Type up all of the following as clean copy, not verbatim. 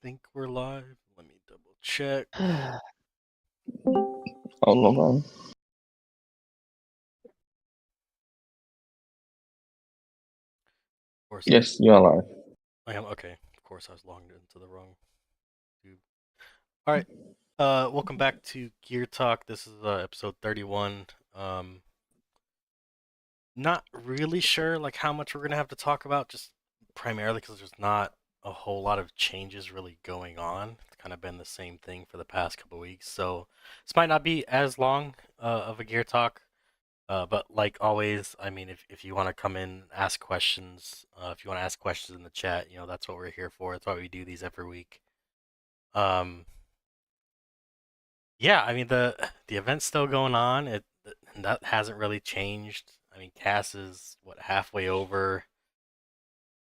think we're live. Let me double check. Oh no, man. Of course, Yes, you are live. I am. Okay, of course, I was logged into the wrong tube. All right. Welcome back to Gear Talk. This is episode 31. Not really sure like how much we're gonna have to talk about, just primarily because there's not a whole lot of changes really going on. It's kind of been the same thing for the past couple weeks, so this might not be as long of a Gear Talk. But like always, I mean, if you want to come in and ask questions, if you want to ask questions in the chat, that's what we're here for. That's why we do these every week. Um, yeah, I mean the event's still going on. That hasn't really changed. I mean, Cass is what halfway over.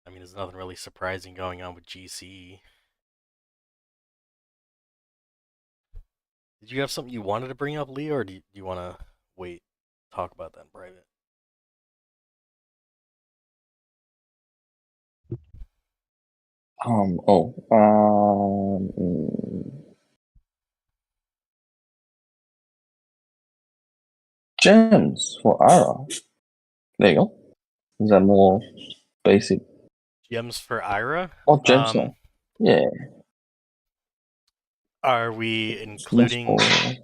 I mean, there's nothing really surprising going on with GC. Did you have something you wanted to bring up, Lee, or do you want to wait, talk about that in private? Oh. Gems for Ara. There you go. Is that more basic? Gems for Ira. What gems? Yeah. Are we It's most including? for Are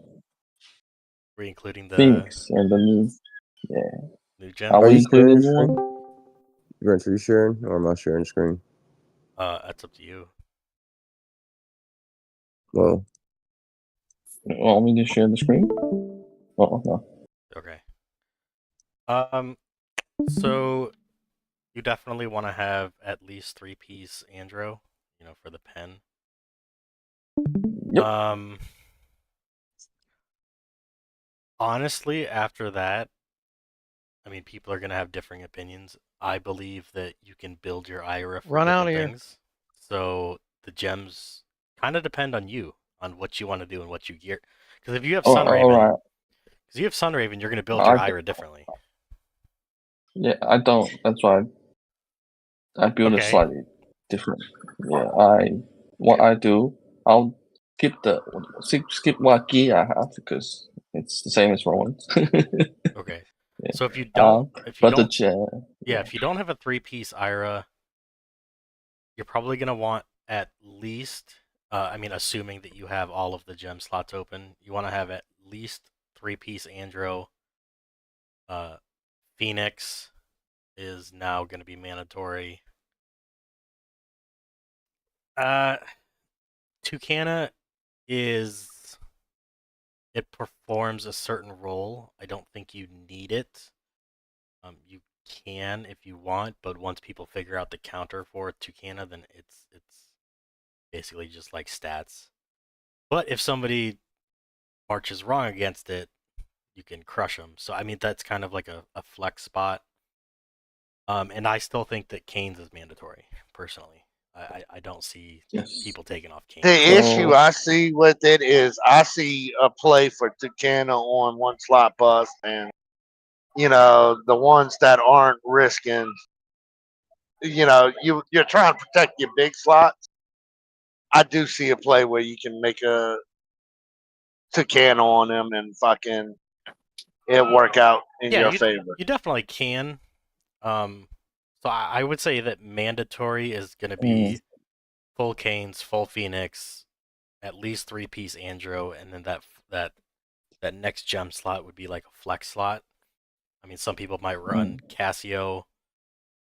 we including the Phoenix and the new. Yeah. new Are gems? we you including the sharing new screen? one? Grant, are you sharing or am I sharing screen? That's up to you. Well, You want me to share the screen? Oh no. Okay. So you definitely want to have at least 3-piece Andro, for the pen. Yep. Honestly, after that, I mean, people are gonna have differing opinions. I believe that you can build your Ira for Run out different of here. things. So the gems kind of depend on you, on what you want to do and what you gear. Because if you have All right. because you have Sunraven, you're gonna build your Ira differently. Yeah, I don't. That's why I build it Okay. slightly different. Yeah, what I do, I'll skip what gear I have because it's the same as Rowan's. Okay. Yeah. So if you don't, But if you don't have a 3-piece Ira, you're probably gonna want at least, I mean, assuming that you have all of the gem slots open, you want to have at least 3-piece Andro. Phoenix is now gonna be mandatory. Tucana it performs a certain role. I don't think you need it. You can if you want, but once people figure out the counter for Tucana, then it's basically just like stats. But if somebody marches wrong against it, you can crush them. So I mean that's kind of like a flex spot. And I still think that Canes is mandatory, personally. I don't see people taking off Canes. The issue I see with it is I see a play for Tucana on one slot bust, and the ones that aren't risking, you're trying to protect your big slots. I do see a play where you can make a Tucana on them and fucking it work out in your favor. You definitely can. So I would say that mandatory is going to be full Canes, full Phoenix, at least 3-piece Andro, and then that next gem slot would be like a flex slot. I mean, some people might run Casio.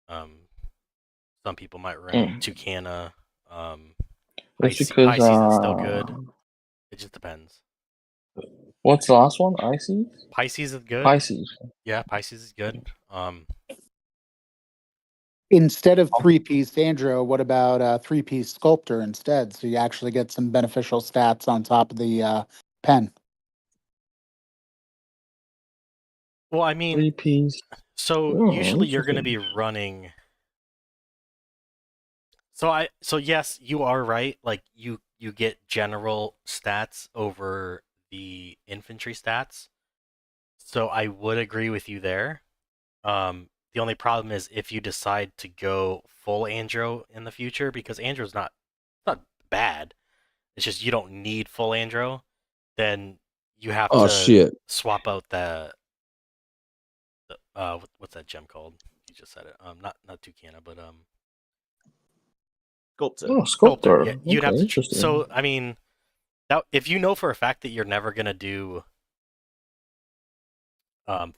Some people might run Tucana. Pisces is still good. It just depends. What's the last one? Pisces? Pisces is good. Pisces. Yeah, Pisces is good. Instead of 3-piece Andro, what about 3-piece Sculptor instead? So you actually get some beneficial stats on top of the pen. Well, I mean, 3-piece. So usually you're going to be running. So yes, you are right. Like you get general stats over the infantry stats. So I would agree with you there. The only problem is if you decide to go full Andro in the future, because Andro's not bad. It's just you don't need full Andro. Then you have Oh to shit. swap out the what's that gem called? You just said it. Not Toucana, but Sculptor. Oh, Sculptor. Yeah, sculptor. you'd have Okay, to. interesting. So I mean, that if you know for a fact that you're never gonna do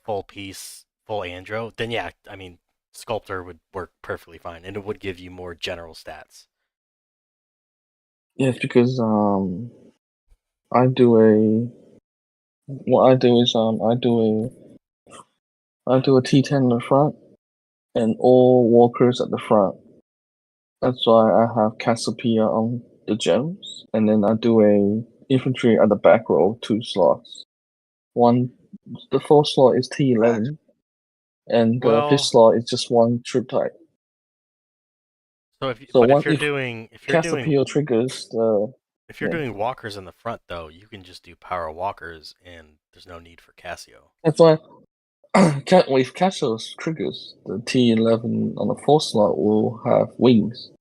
full piece, full Andro, then yeah, I mean, Sculptor would work perfectly fine, and it would give you more general stats. Yes, because I do a what I do is I do a T10 in the front and all walkers at the front. That's why I have Cassiopeia on the gems, and then I do a infantry at the back row, 2 slots. The fourth slot is T11, and the fifth Well, slot is just one troop type. so So if you're if doing Cassiopeia triggers the if you're doing walkers in the front though, you can just do power walkers, and there's no need for Cassio. that's why with Cassio's triggers, the T11 on the fourth slot will have wings.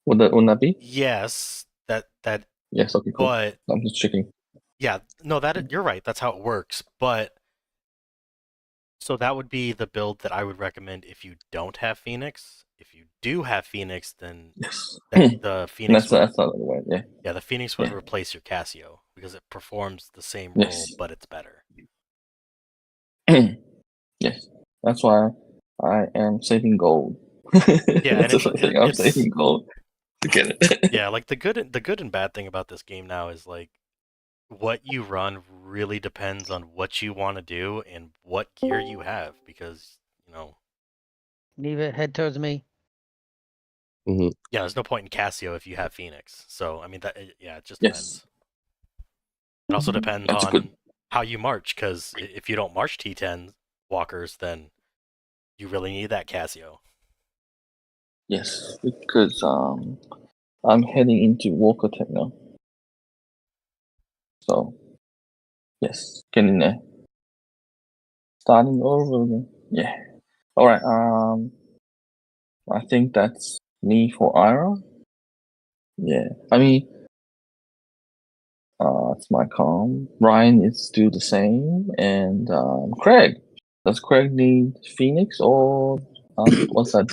Wouldn't that be? Yes, that, Yes. Okay. Cool. but I'm just checking. yeah, no, you're right. That's how it works. But so that would be the build that I would recommend if you don't have Phoenix. If you do have Phoenix, then Yes. the Phoenix would, That's not the way. Yeah. yeah, the Phoenix would Yeah. replace your Cassio because it performs the same role, Yes. but it's better. Yes. That's why I am saving gold. Yeah, and That's the thing. I'm saving gold to get it. yeah, like the good and bad thing about this game now is like what you run really depends on what you want to do and what gear you have because Neva, head towards me. yeah, there's no point in Cassio if you have Phoenix. So I mean it just Yes. depends. It also depends That's on good. how you march because if you don't march T10 walkers, then you really need that Cassio. Yes, because I'm heading into Walker Tech now. So yes, getting there. Starting over again. Yeah. Alright, I think that's me for Ira. Yeah. I mean it's my calm. Ryan is still the same, and Craig. Does Craig need Phoenix or what's that?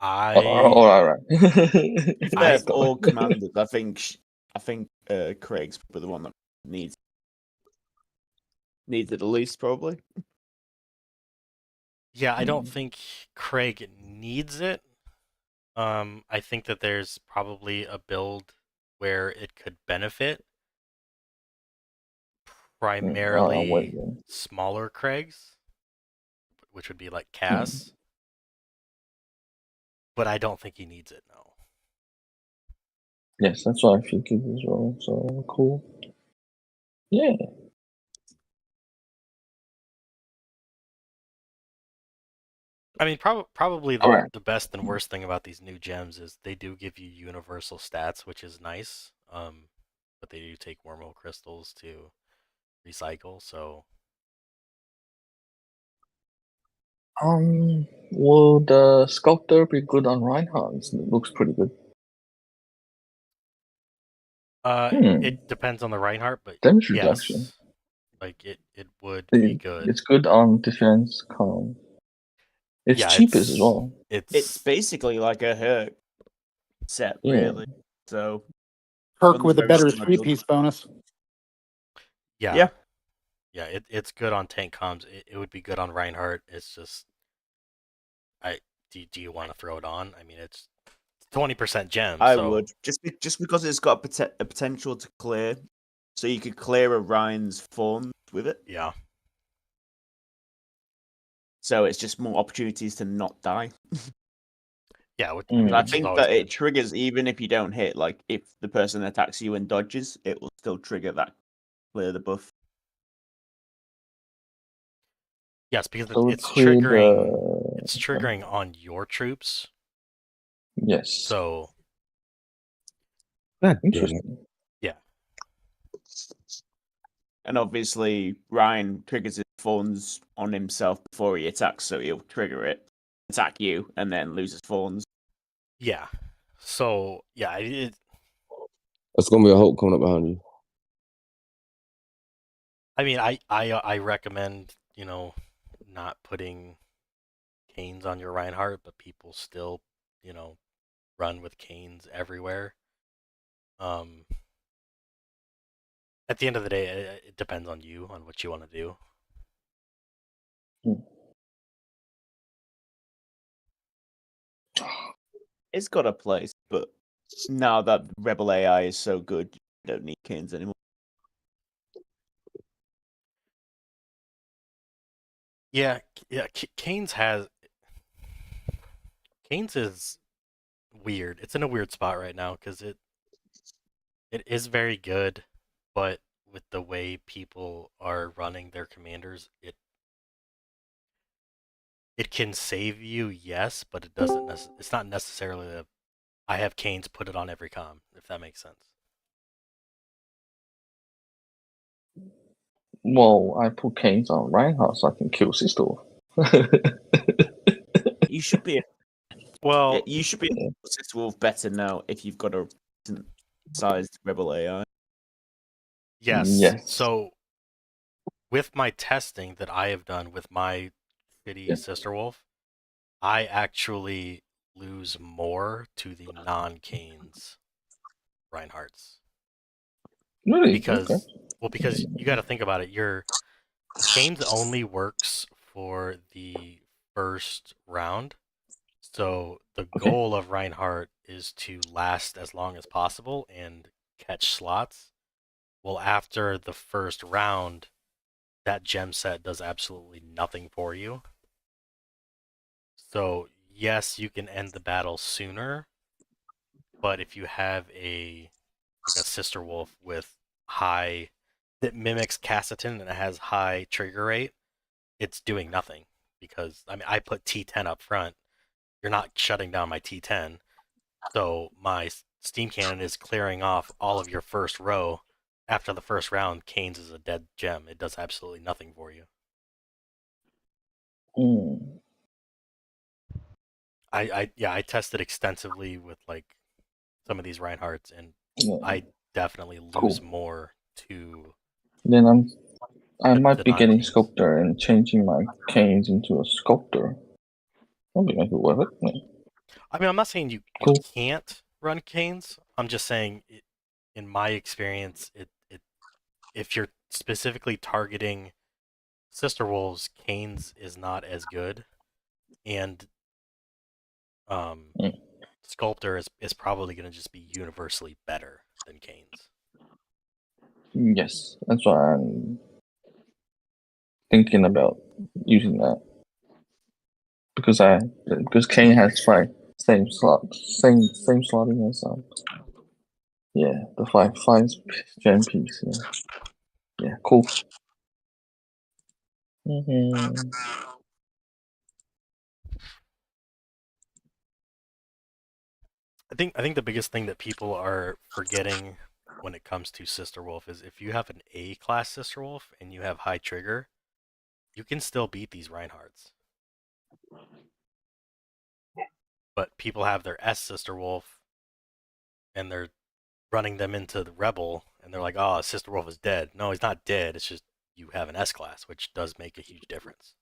All right. If they have all commanders, I think Craig's probably the one that needs it the least, probably. Yeah, I don't think Craig needs it. I think that there's probably a build where it could benefit primarily smaller Craigs, which would be like Cass. But I don't think he needs it, no. Yes, that's what I figured as well. So cool. Yeah. I mean, probably the best and worst thing about these new gems is they do give you universal stats, which is nice. But they do take wormhole crystals to recycle, so. Will the sculptor be good on Reinhardt? It looks pretty good. It depends on the Reinhardt, but damage yes, reduction. like it would be good. It's good on defense calm. It's cheapest as well. It's basically like a Herc set, really. So Herc with a better 3-piece bonus. Yeah. It's good on tank comms. It would be good on Reinhardt. It's just, do you want to throw it on? I mean, it's 20% gem. I would just because it's got a potential to clear, so you could clear a Ryan's form with it. Yeah. So it's just more opportunities to not die. Yeah, I think that it triggers even if you don't hit. Like if the person attacks you and dodges, it will still trigger that clear the buff. Yes, because it's triggering. It's triggering on your troops. Yes. So. Interesting. Yeah. And obviously, Ryan triggers his phones on himself before he attacks, so he'll trigger it. attack you and then loses fawns. Yeah. So yeah, That's gonna be a Hulk coming up behind you. I mean, I recommend, not putting canes on your Reinhardt, but people still, run with canes everywhere. At the end of the day, it depends on you, on what you want to do. It's got a place, but now that Rebel AI is so good, you don't need canes anymore. Yeah, Canes is weird. It's in a weird spot right now because it is very good, but with the way people are running their commanders, it can save you, yes, but it doesn't. It's not necessarily a I have Canes, put it on every comm, if that makes sense. Well, I put canes on Reinhardt so I can kill Sister Wolf. You should be. Well, You should be able to Sister Wolf better now if you've got a decent sized Rebel AI. yes. Yes. So with my testing that I have done with my shitty Yeah. Sister Wolf, I actually lose more to the non-Canes Reinhardts. Really? Because Okay. because you got to think about it. Your Canes only works for the first round. So the Okay. goal of Reinhardt is to last as long as possible and catch slots. Well, after the first round, that gem set does absolutely nothing for you. So yes, you can end the battle sooner, but if you have a Sister Wolf with high that mimics Cassitin and it has high trigger rate, it's doing nothing because I put T10 up front. You're not shutting down my T10, so my steam cannon is clearing off all of your first row. After the first round, Canes is a dead gem. It does absolutely nothing for you. Mm. I tested extensively with like some of these Reinhardts, and Yeah. I definitely lose Cool. more to Then I might the be getting non-Canes. Sculptor and changing my canes into a Sculptor. Maybe make it worth it. Yeah. I mean, I'm not saying you Cool. can't run Canes. I'm just saying, in my experience, if you're specifically targeting Sister Wolves, Canes is not as good, and Mm. Sculptor is probably going to just be universally better than Canes. Yes, that's why I'm thinking about using that because Kane has same slotting as yeah, the five gem piece. Yeah, cool. Mm-hmm. I think the biggest thing that people are forgetting when it comes to Sister Wolf is if you have an A class Sister Wolf and you have high trigger, you can still beat these Reinhardts. But people have their S Sister Wolf and they're running them into the Rebel and they're like, oh, Sister Wolf is dead. No, he's not dead. It's just you have an S class, which does make a huge difference.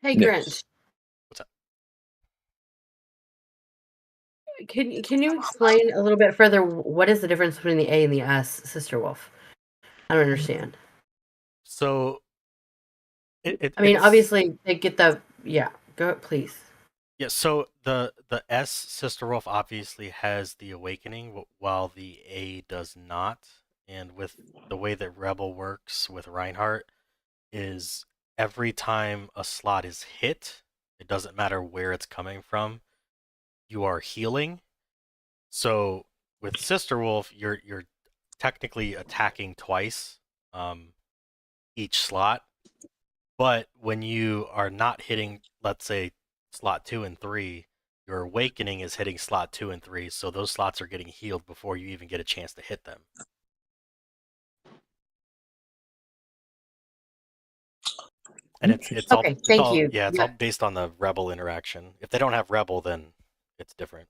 Hey, Yes. Grinch, What's up? can you explain a little bit further what is the difference between the A and the S, Sister Wolf? I don't understand. So I mean, it's obviously they get the Go please. yeah. So the S Sister Wolf obviously has the awakening, while the A does not. And with the way that Rebel works with Reinhardt is every time a slot is hit, it doesn't matter where it's coming from, you are healing. So with Sister Wolf, you're technically attacking twice each slot, but when you are not hitting, let's say slot 2 and 3, Your awakening is hitting slot 2 and 3, so those slots are getting healed before you even get a chance to hit them. And it's all Okay, thank you. yeah, it's all based on the rebel interaction. If they don't have rebel, then it's different.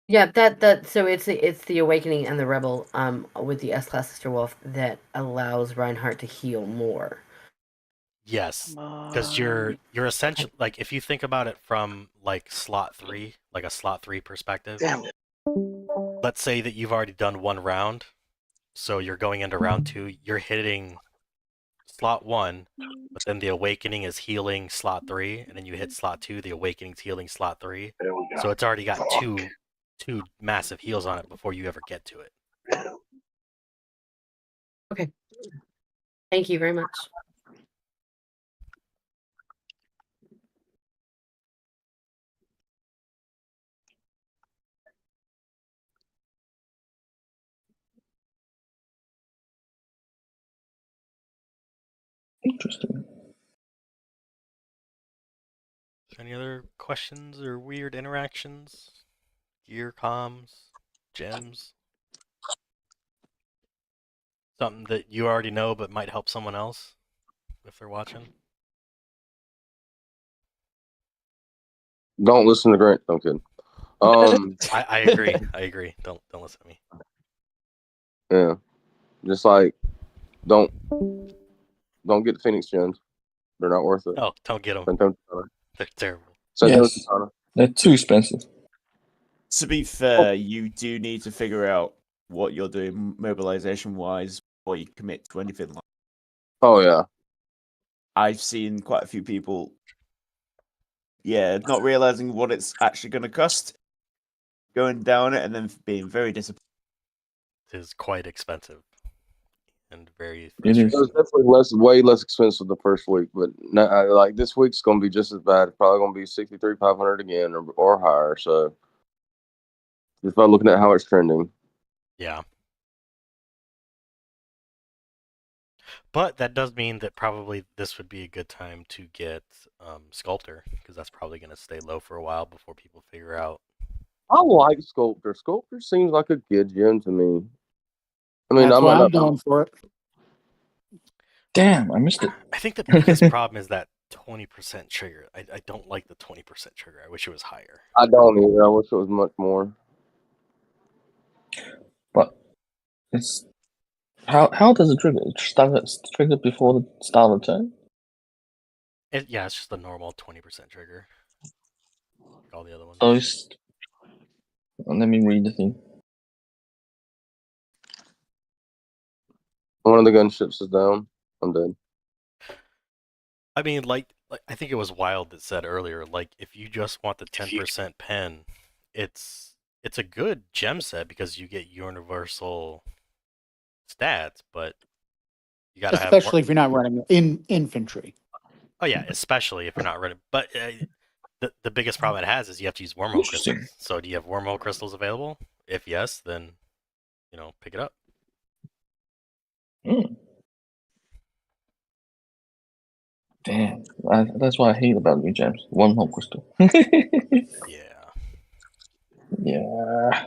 Yeah, that so it's the awakening and the rebel with the S-class Sister Wolf that allows Reinhardt to heal more. Yes, because you're essentially like if you think about it from like slot 3, like a slot 3 perspective. Damn it. Let's say that you've already done one round, so you're going into round 2. You're hitting slot 1, but then the awakening is healing slot 3, and then you hit slot 2. The awakening's healing slot 3. There we go. So it's already got Fuck. two massive heals on it before you ever get to it. Okay. Thank you very much. Interesting. Any other questions or weird interactions? Gear comms, gems? Something that you already know but might help someone else if they're watching? Don't listen to Grant. I'm kidding. I agree. I agree. Don't listen to me. Yeah, just like don't get the Phoenix gems. They're not worth it. No, don't get them. Send them to China. They're terrible. Send them to Yes, China. they're too expensive. To be fair, you do need to figure out what you're doing mobilization-wise before you commit to anything like. Oh yeah. I've seen quite a few people, not realizing what it's actually going to cost, going down it, and then being very disappointed. It is quite expensive and very It is. It was definitely way less expensive the first week, but like this week's going to be just as bad. It's probably going to be 63,500 again or higher. So just by looking at how it's trending. Yeah. But that does mean that probably this would be a good time to get Sculptor, because that's probably going to stay low for a while before people figure out. I like Sculptor. Sculptor seems like a good gem to me. I mean, That's I why might I'm not. going for it. Damn, I missed it. I think the biggest problem is that 20% trigger. I don't like the 20% trigger. I wish it was higher. I don't either. I wish it was much more. But it's how does it trigger? It trigger before the start of the turn? Yeah, it's just a normal 20% trigger. Like all the other ones. So it's. Let me read the thing. One of the gunships is down. I'm dead. I mean, like I think it was Wild that said earlier, like if you just want the 10% pen, it's a good gem set because you get universal stats, but you gotta have. Especially if you're not running in infantry. Oh yeah, especially if you're not running. But the biggest problem it has is you have to use wormhole Interesting. crystals. So do you have wormhole crystals available? If yes, then pick it up. Damn, that's what I hate about new gems. One whole crystal. Yeah. Yeah.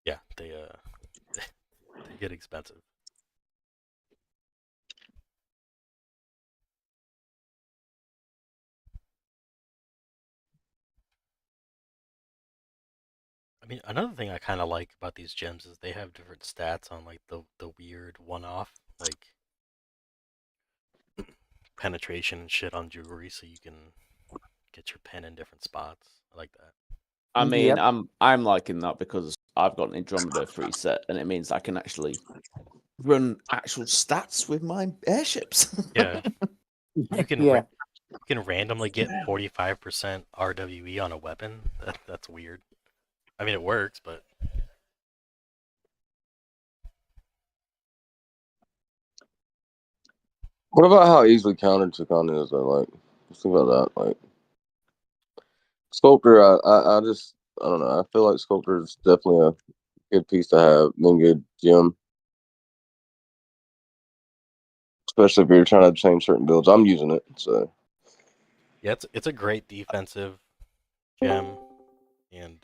Yeah, they they get expensive. I mean, another thing I kind of like about these gems is they have different stats on like the weird one-off like penetration and shit on jewelry, so you can get your pen in different spots. I like that. I mean, Yep. I'm liking that because I've got an Andromeda free set, and it means I can actually run actual stats with my airships. Yeah, you can Yeah. you can randomly get 45% RWE on a weapon. That's weird. I mean, it works, but What about how easily countered Chicana is though? Like, just think about that. Like, Sculptor, I just, I don't know. I feel like Sculptor is definitely a good piece to have. Then good gem. especially if you're trying to obtain certain builds. I'm using it, so Yeah, it's a great defensive gem, and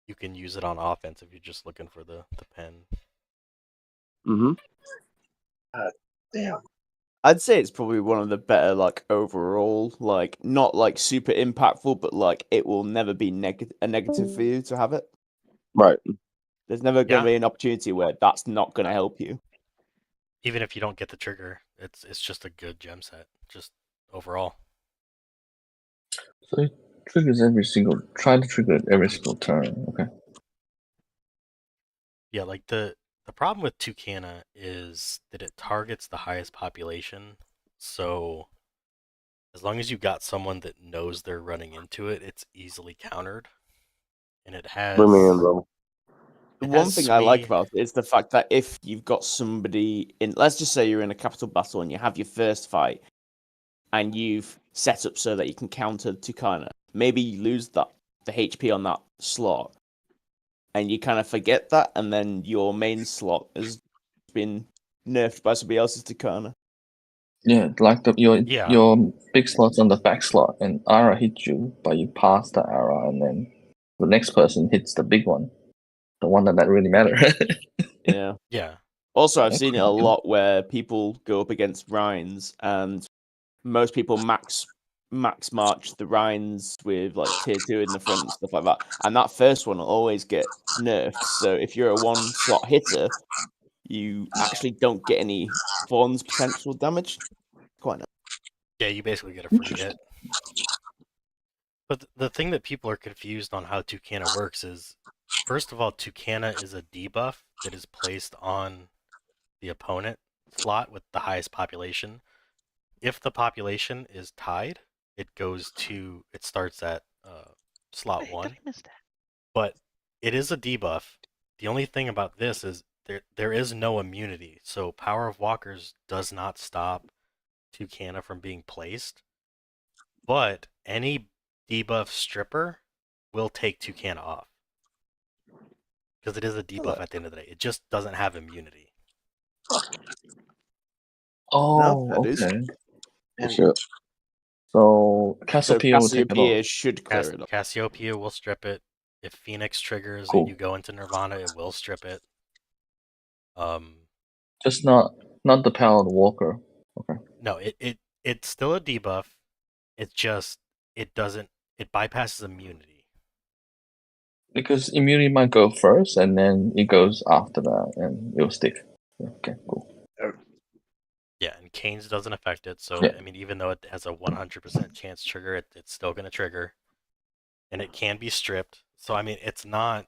you can use it on offense if you're just looking for the pen. Damn. I'd say it's probably one of the better, like, overall, like, not like super impactful, but like it will never be a negative for you to have it. right. There's never going Yeah. to be an opportunity where that's not going to help you. Even if you don't get the trigger, it's just a good gem set, just overall. So it triggers try to trigger it every single turn. Okay. Yeah, like the problem with Tucana is that it targets the highest population. So as long as you got someone that knows they're running into it, it's easily countered. And it has Bring me in, bro. The it one has thing I like Sui. about it is the fact that if you've got somebody in, let's just say you're in a capital battle and you have your first fight, and you've set up so that you can counter Tucana, maybe you lose the HP on that slot, and you kind of forget that, and then your main slot has been nerfed by somebody else's Tucana. Yeah, like Yeah. your big slot's on the back slot, and Ara hits you, but you pass the Ara, and then the next person hits the big one, the one that really matters. Yeah. Yeah. Also, I've That's seen it a lot where people go up against Rhines, and most people max march the Rhines with like tier 2 in the front and stuff like that. And that first one will always get nerfed. So if you're a one slot hitter, you actually don't get any Fawn's potential damage. Quite nice. Yeah, you basically get a free Interesting. hit. But the thing that people are confused on how Tucana works is, first of all, Tucana is a debuff that is placed on the opponent slot with the highest population. If the population is tied, it starts at slot Wait, did 1. I miss that? But it is a debuff. The only thing about this is there is no immunity. So Power of Walkers does not stop Tucana from being placed. But any debuff stripper will take Tucana off. Because it is a debuff at the end of the day. It just doesn't have immunity. Oh, that is. okay. And Shit. So So Cassiopeia will take it Cassiopeia off. should clear it up. Cassiopeia will strip it. If Phoenix triggers Cool. and you go into Nirvana, it will strip it. Just not the power of the Walker. Okay. No, it's still a debuff. It's just it bypasses immunity. Because immunity might go first, and then it goes after that, and it'll stick. Okay, cool. Yeah, and Kane's doesn't affect it, so Yeah. I mean, even though it has a 100% chance to trigger, it's still going to trigger, and it can be stripped. So I mean, it's not.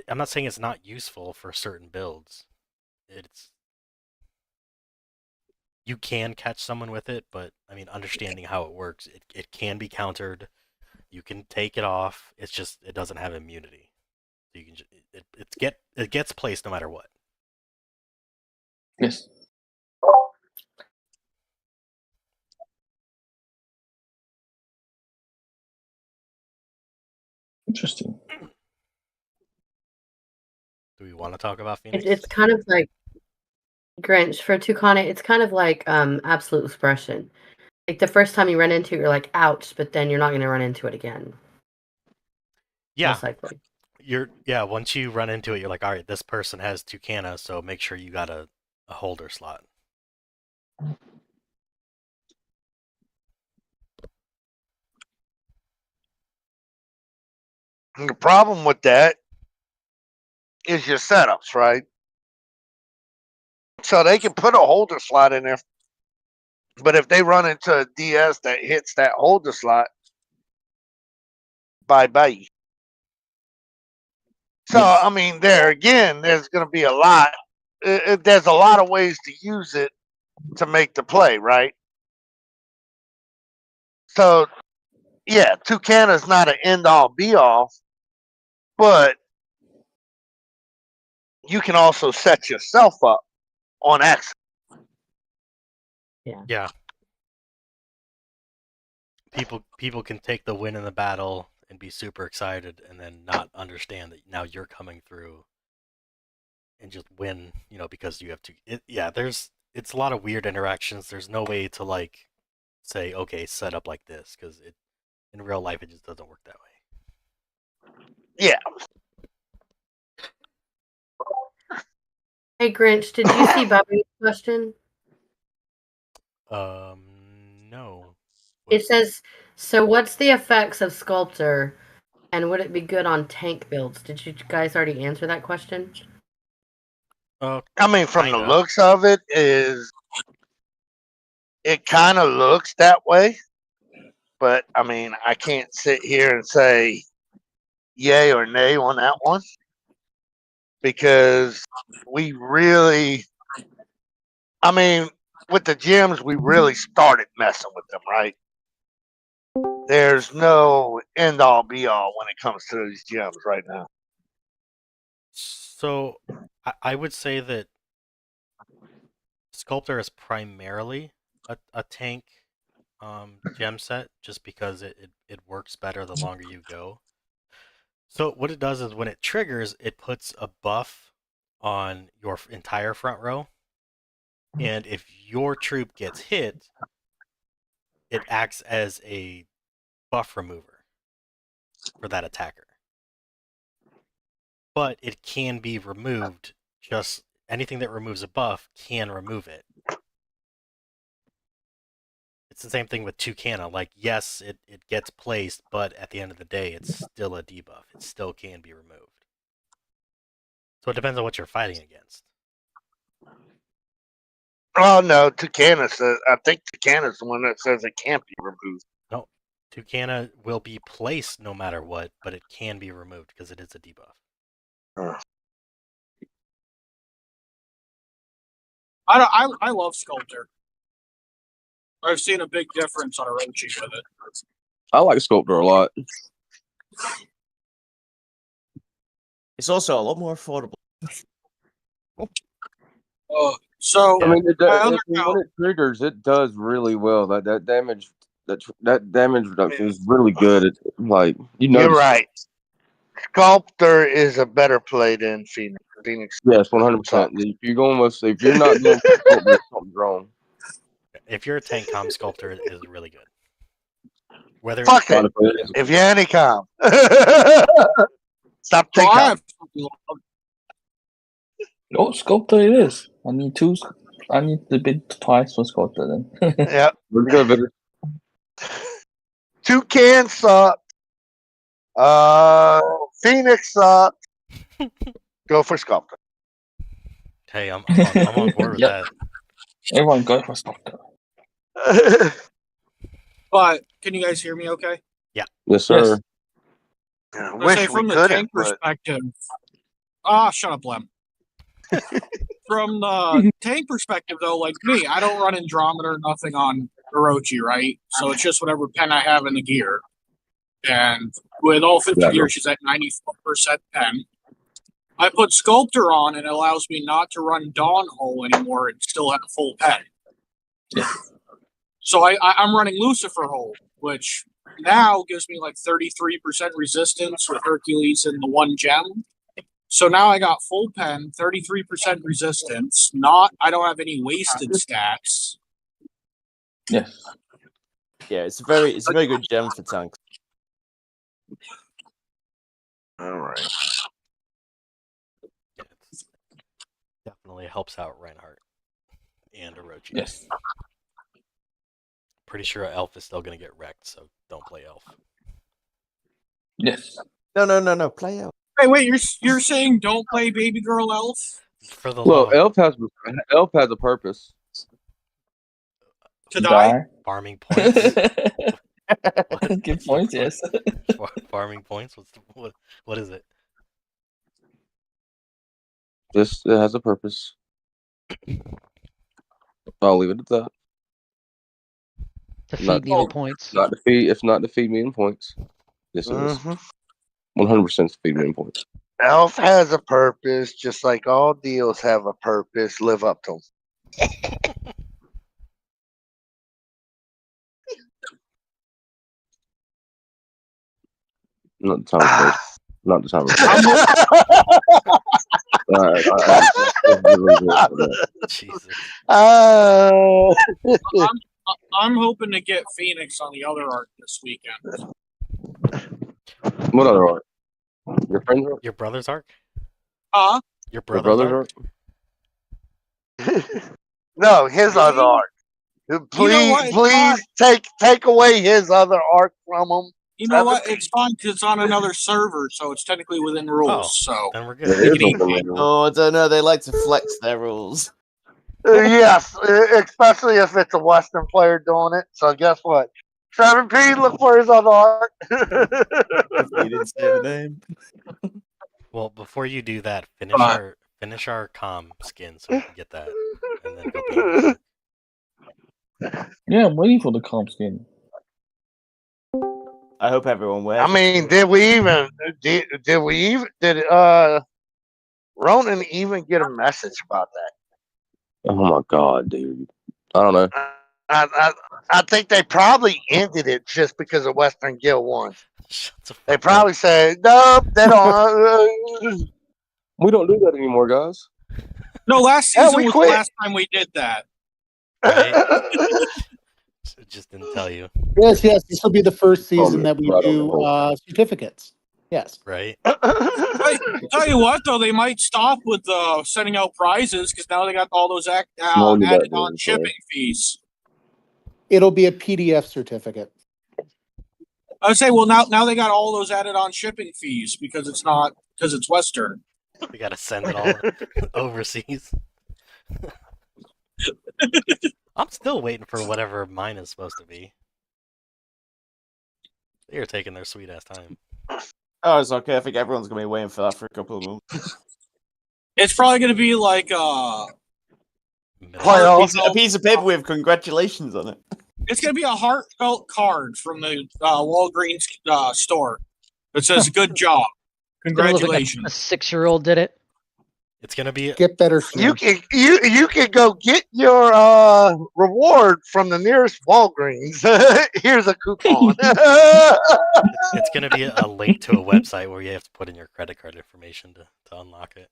I'm not saying it's not useful for certain builds. It's you can catch someone with it, but I mean, understanding how it works, it can be countered. You can take it off. It's just it doesn't have immunity. So you can it gets placed no matter what. Yes. Interesting. Do we want to talk about Phoenix? It's kind of like Grinch for Tucana. It's kind of like absolute expression. Like the first time you run into it, you're like, ouch, but then you're not going to run into it again. Yeah. Most likely. Once you run into it, you're like, all right, this person has Tucana, so make sure you got a holder slot. the problem with that is your setups, right? So they can put a holder slot in there, but if they run into a DS that hits that holder slot, bye bye. So Yes. I mean, there again, there's going to be a lot. There's a lot of ways to use it to make the play, right? So yeah, Tucana is not an end all be all, but you can also set yourself up on accident. Yeah. People can take the win in the battle and be super excited and then not understand that now you're coming through and just win, because you have to. It's a lot of weird interactions. There's no way to like say, okay, set up like this, because in real life it just doesn't work that way. Yeah. Hey Grinch, did you see Bobby's question? No. It says, so what's the effects of Sculptor, and would it be good on tank builds? Did you guys already answer that question? I mean, from the Kinda. looks of it, it kind of looks that way. But I mean, I can't sit here and say yay or nay on that one because we really, I mean, with the gyms, we really started messing with them, right? There's no end all be all when it comes to these gyms right now. So I would say that Sculptor is primarily a tank gem set, just because it works better the longer you go. So what it does is when it triggers, it puts a buff on your entire front row, and if your troop gets hit, it acts as a buff remover for that attacker. But it can be removed. Just anything that removes a buff can remove it. It's the same thing with Tucana. Like, yes, it gets placed, but at the end of the day, it's still a debuff. It still can be removed. So it depends on what you're fighting against. Oh no, Tucana says. I think Tucana's the one that says it can't be removed. No, Tucana will be placed no matter what, but it can be removed because it is a debuff. I love Sculptor. I've seen a big difference on Orochi with it. I like Sculptor a lot. It's also a lot more affordable. So I mean, my when it triggers, it does really well. That damage, that damage reduction is really good. It's like You're right. Sculptor is a better play than Phoenix. Yes, 100%. If you're not doing Sculptor, something's wrong. If you're a tank com, Sculptor is really good. Whether Fuck it. If you're any com. Stop tank com. Oh, Sculptor it is. I need two. I need to bid twice for Sculptor then. Yep. Where'd you go, Victor? Toucan sucked. Phoenix sucked. Go for Sculptor. Hey, I'm on board with that. Everyone go for Sculptor. But can you guys hear me okay? Yeah. Yes, sir. I Let's say wish we from the could tank perspective. Shut up, Lem. From the tank perspective, though, like me, I don't run Andromeda or nothing on Orochi, right? So it's just whatever pen I have in the gear. And with all 50 gear, she's at 94% pen. I put Sculptor on, and it allows me not to run Dawn Hole anymore and still have a full pen. Yeah. So I'm running Lucifer Hole, which now gives me like 33% resistance with Hercules and the one gem. So now I got full pen, 33% resistance. I don't have any wasted stacks. Yes. Yeah, it's a very good gem for tanks. All right. Yeah, it definitely helps out Reinhardt and Orochi. Yes. Pretty sure Elf is still going to get wrecked, so don't play Elf. Yes. No. Play Elf. Hey, wait, you're saying don't play Baby Girl Elf? For the Well, love Elf has a purpose. To die? farming points. Good points, yes. Farming points? What is it? It has a purpose. I'll leave it at that. To feed me in points. It's not to feed me in points. Yes, it is. 100% to feed me in points. Elf has a purpose, just like all deals have a purpose. Live up to them. Not the time. Not the time. Jesus. I'm hoping to get Phoenix on the other arc this weekend. What other arc? Your friend's arc? Your brother's arc? Huh? Your Your brother's, brother's arc? arc? No, his other arc. Please, please take away his other arc from him. You know what? It's fine because it's on another server, so it's technically within rules. So then we're It good. is open rules. Oh, I don't know. They like to flex their rules. Yes, especially if it's a Western player doing it. So guess what? Trevor P, look for his other arc. You didn't say the name. Well, before you do that, finish our comm skin so we can get that, and then go paint it. Yeah, I'm waiting for the comp skin. I hope everyone wears. I mean, did Ronan even get a message about that? Oh my god, dude! I don't know. I think they probably ended it just because of Western Guild won. They fuck probably said, nope, they don't. We don't do that anymore, guys. no, last Yeah, season we was quit. the last time we did that. Right? Just didn't tell you. Yes, this will be the first season that we Right on the do whole. certificates. Yes. Right? Tell you what, though, they might stop with sending out prizes because now they got all those Won't do that, added on dude, shipping fees. It'll be a PDF certificate. I would say, well, now they got all those added on shipping fees because it's Western. We gotta send it all overseas. I'm still waiting for whatever mine is supposed to be. They're taking their sweet ass time. Oh, it's okay. I think everyone's gonna be waiting for that for a couple of months. It's probably going to be like a heartfelt, piece of paper with congratulations on it. It's going to be a heartfelt card from the Walgreens store that says "Good job, congratulations." Like a 6-year-old did it. It's gonna be Get better. You can go get your reward from the nearest Walgreens. Here's a coupon. it's gonna be a link to a website where you have to put in your credit card information to unlock it.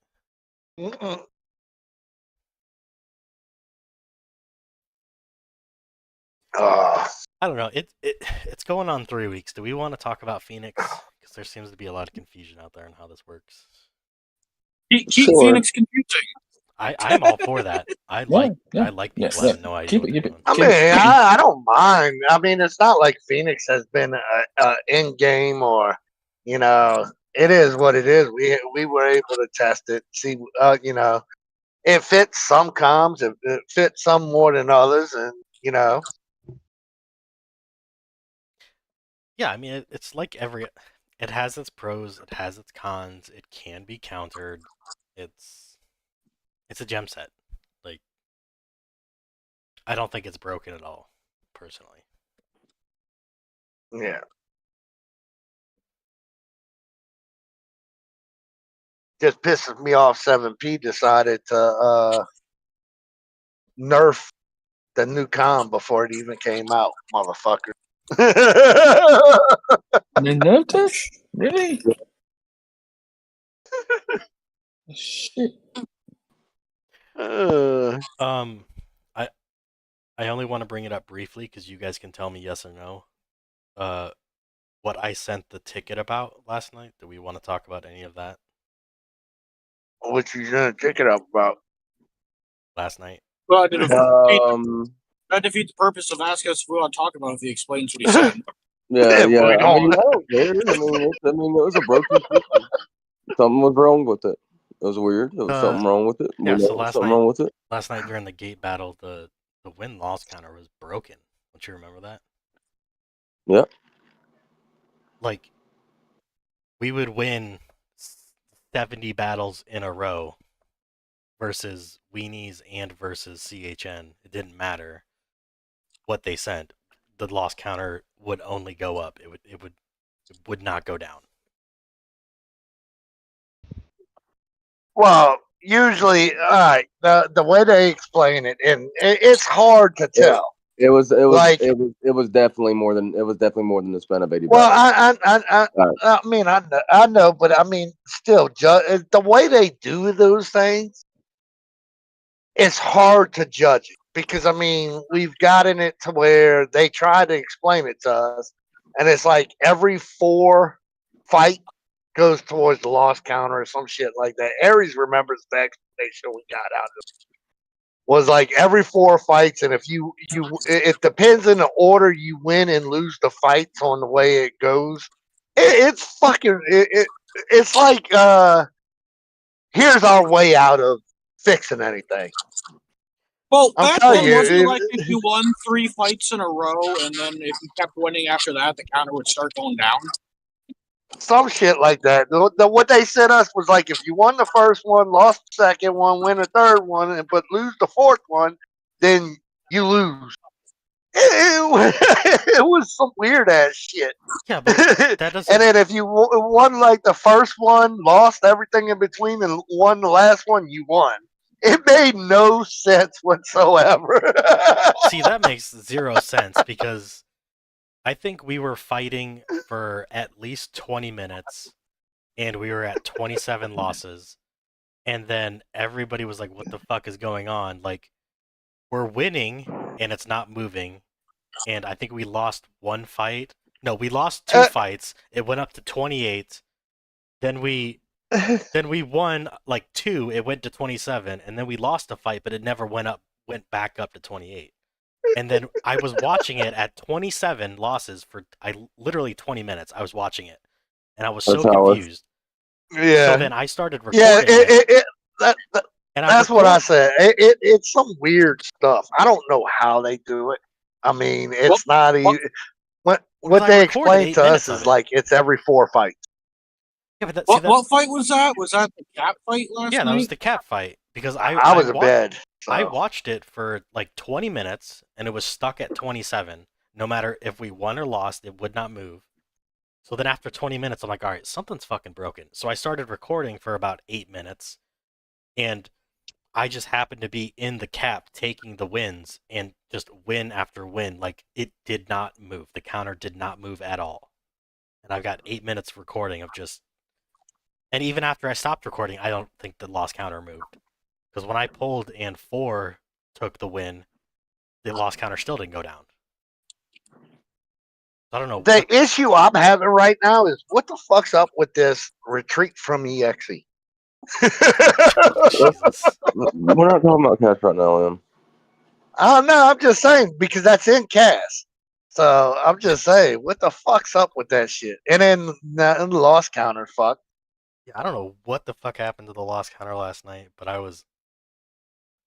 I don't know. It's going on 3 weeks. Do we want to talk about Phoenix? Because there seems to be a lot of confusion out there on how this works. Keep Phoenix confusing. I'm all for that. I like people having no idea what they're doing. I mean, I don't mind. I mean, it's not like Phoenix has been in game or, it is what it is. We were able to test it, see, it fits some comms, it fits some more than others, and Yeah, I mean, it's like it has its pros, it has its cons, it can be countered. It's a gem set. Like, I don't think it's broken at all, personally. Yeah. Just pisses me off 7P decided to nerf the new com before it even came out, motherfucker. They nerfed it? Really? Shit. I only want to bring it up briefly because you guys can tell me yes or no. What I sent the ticket about last night. Do we want to talk about any of that? What you gonna ticket up about? Last night. Well, that defeats the purpose of asking us if we want to talk about it if he explains what he said. Yeah. I mean, I don't care. I mean, it was a broken system. Something was wrong with it. It was weird. There was something wrong with it. Yeah, so wrong with it. Last night during the gate battle, the win-loss counter was broken. Don't you remember that? Yeah. Like, we would win 70 battles in a row versus Weenies and versus CHN. It didn't matter what they sent. The loss counter would only go up. It would not go down. Well, usually, all right. The way they explain it, and it's hard to tell. It was Like, it was definitely more than the spend of $80. well, Right. I mean, I know, but I mean, still, the way they do those things, it's hard to judge it because I mean, we've gotten it to where they try to explain it to us, and it's like every 4 fight goes towards the loss counter or some shit like that. Aries remembers the explanation we got out of it. Was like every 4 fights, and if it depends in the order you win and lose the fights on the way it goes. It's fucking it's like here's our way out of fixing anything. Well, I'm back telling then, wasn't it you, like if you won 3 fights in a row, and then if you kept winning after that, the counter would start going down? some shit like that. What they said us was like if you won the first one, lost the second one, win the third one, but lose the fourth one, then you lose. It was some weird ass shit. Yeah, but that doesn't. And then if you won like the first one, lost everything in between, and won the last one, you won. It made no sense whatsoever. See, that makes 0 sense because I think we were fighting for at least 20 minutes and we were at 27 losses. And then everybody was like, what the fuck is going on? Like, we're winning and it's not moving. And I think we lost 1 fight. No, we lost 2 fights. It went up to 28. Then we won like 2. It went to 27, and then we lost a fight, but it never went back up to 28. And then I was watching it at 27 losses for literally 20 minutes. I was watching it, and I was so confused. Yeah. So then I started recording that's what I said. It's some weird stuff. I don't know how they do it. I mean, it's not even. What they explain to us is like it's every 4 fights. Yeah, but what fight was that? Was that the cat fight last night? Yeah, that was the cat fight because I was in bed. So. I watched it for like 20 minutes and it was stuck at 27. No matter if we won or lost, it would not move. So then after 20 minutes, I'm like, all right, something's fucking broken. So I started recording for about 8 minutes, and I just happened to be in the cap taking the wins and just win after win. Like, it did not move. The counter did not move at all. And I've got 8 minutes recording of just... And even after I stopped recording, I don't think the loss counter moved. Because when I pulled and 4 took the win, the loss counter still didn't go down. I don't know. The issue I'm having right now is what the fuck's up with this retreat from EXE? We're not talking about cash right now, Liam. I don't know. I'm just saying because that's in cash. So I'm just saying, what the fuck's up with that shit? And then the loss counter, fuck. Yeah, I don't know what the fuck happened to the loss counter last night, but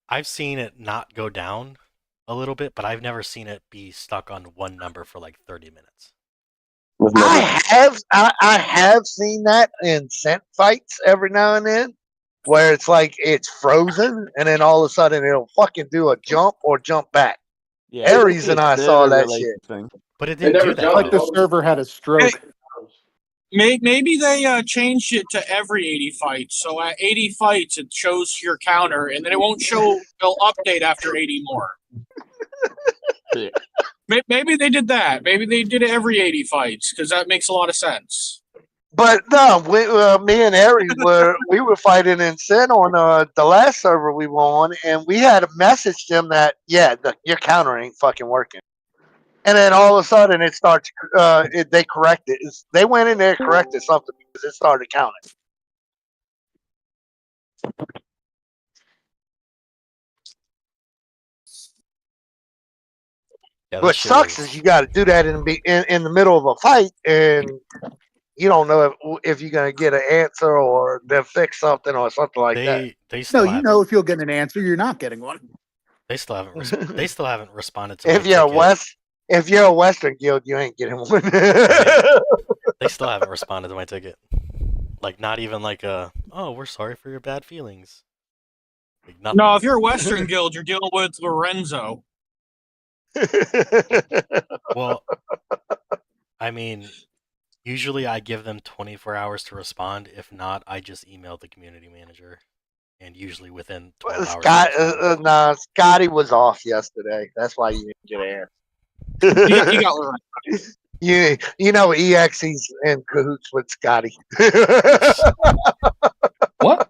I've seen it not go down a little bit, but I've never seen it be stuck on one number for like 30 minutes. I have seen that in scent fights every now and then, where it's like it's frozen, and then all of a sudden it'll fucking do a jump or jump back. Yeah, Aries and I saw that shit. Thing. But it didn't do that. Like the server had a stroke. Maybe they changed it to every 80 fights. So at 80 fights, it shows your counter, and then it won't show. They'll update after 80 more. Yeah. Maybe they did that. Maybe they did it every 80 fights because that makes a lot of sense. But no, me and Aries we were fighting in Sin on the last server we were on, and we had messaged them that your counter ain't fucking working. And then all of a sudden it starts. They corrected. They went in there and corrected something because it started counting. Yeah, what sucks is you got to do that in the middle of a fight, and you don't know if you're gonna get an answer or they'll fix something or something like that. No, you know if you'll get an answer, you're not getting one. They still haven't. They still haven't responded to. If you're a Western guild, you ain't getting one. They still haven't responded to my ticket. Like, not even like oh, we're sorry for your bad feelings. Like, nothing. No, if you're a Western guild, you're dealing with Lorenzo. Well, I mean, usually I give them 24 hours to respond. If not, I just email the community manager. and usually within Well, 12 hours of responding. nah, Scotty was off yesterday. That's why you didn't get an You got answer. Lorenzo. you know EXE's in cahoots with Scotty. What?